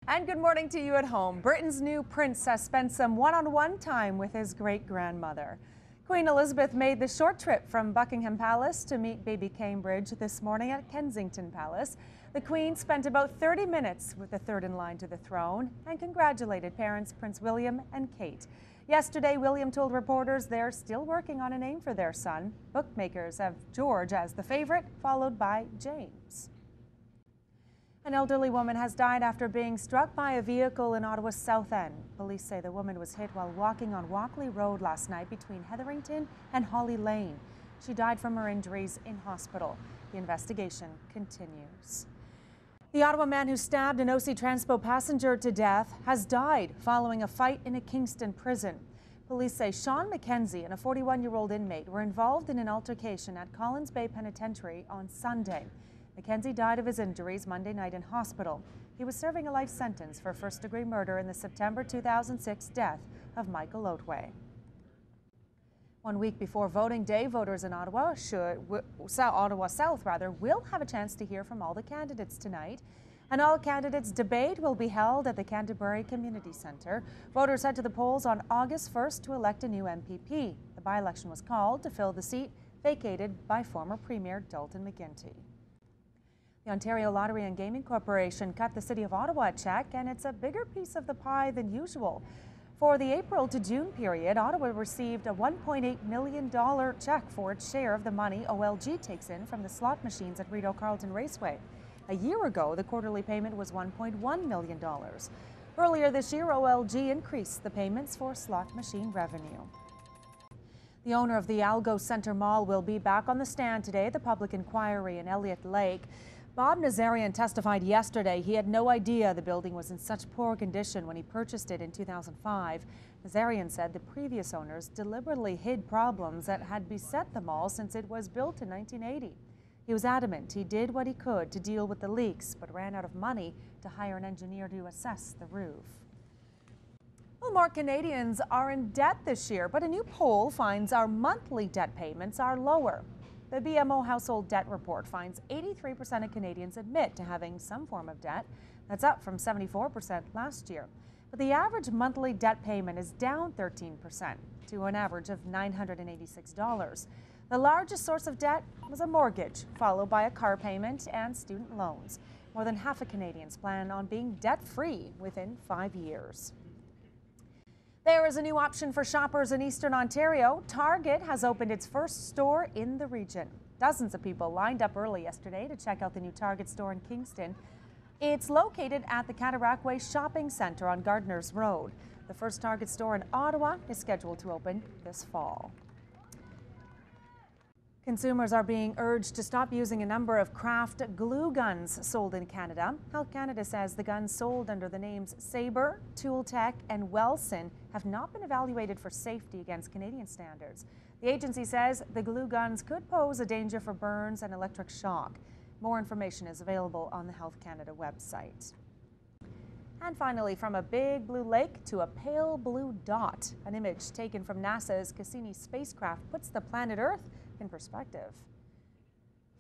And good morning to you at home. Britain's new prince has spent some one-on-one time with his great-grandmother. Queen Elizabeth made the short trip from Buckingham Palace to meet baby Cambridge this morning at Kensington Palace. The Queen spent about 30 minutes with the third in line to the throne and congratulated parents Prince William and Kate. Yesterday, William told reporters they're still working on a name for their son. Bookmakers have George as the favorite, followed by James. An elderly woman has died after being struck by a vehicle in Ottawa's South End. Police say the woman was hit while walking on Walkley Road last night between Hetherington and Holly Lane. She died from her injuries in hospital. The investigation continues. The Ottawa man who stabbed an OC Transpo passenger to death has died following a fight in a Kingston prison. Police say Sean McKenzie and a 41-year-old inmate were involved in an altercation at Collins Bay Penitentiary on Sunday. McKenzie died of his injuries Monday night in hospital. He was serving a life sentence for first-degree murder in the September 2006 death of Michael Otway. 1 week before voting day, voters in Ottawa South will have a chance to hear from all the candidates tonight. An all-candidates debate will be held at the Canterbury Community Centre. Voters head to the polls on August 1st to elect a new MPP. The by-election was called to fill the seat vacated by former Premier Dalton McGuinty. The Ontario Lottery and Gaming Corporation cut the City of Ottawa a check, and it's a bigger piece of the pie than usual. For the April to June period, Ottawa received a $1.8 million check for its share of the money OLG takes in from the slot machines at Rideau Carleton Raceway. A year ago, the quarterly payment was $1.1 million. Earlier this year, OLG increased the payments for slot machine revenue. The owner of the Algo Centre Mall will be back on the stand today at the public inquiry in Elliott Lake. Bob Nazarian testified yesterday he had no idea the building was in such poor condition when he purchased it in 2005. Nazarian said the previous owners deliberately hid problems that had beset the mall since it was built in 1980. He was adamant he did what he could to deal with the leaks, but ran out of money to hire an engineer to assess the roof. Well, more Canadians are in debt this year, but a new poll finds our monthly debt payments are lower. The BMO Household Debt Report finds 83% of Canadians admit to having some form of debt. That's up from 74% last year. But the average monthly debt payment is down 13% to an average of $986. The largest source of debt was a mortgage, followed by a car payment and student loans. More than half of Canadians plan on being debt-free within 5 years. There is a new option for shoppers in Eastern Ontario. Target has opened its first store in the region. Dozens of people lined up early yesterday to check out the new Target store in Kingston. It's located at the Cataract Way Shopping Centre on Goerner Road. The first Target store in Ottawa is scheduled to open this fall. Consumers are being urged to stop using a number of craft glue guns sold in Canada. Health Canada says the guns sold under the names Sabre, Tooltech, and Welson have not been evaluated for safety against Canadian standards. The agency says the glue guns could pose a danger for burns and electric shock. More information is available on the Health Canada website. And finally, from a big blue lake to a pale blue dot, an image taken from NASA's Cassini spacecraft puts the planet Earth in perspective.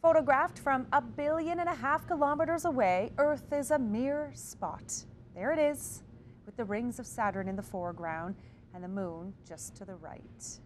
Photographed from 1.5 billion kilometers away, Earth is a mere spot. There it is, with the rings of Saturn in the foreground and the moon just to the right.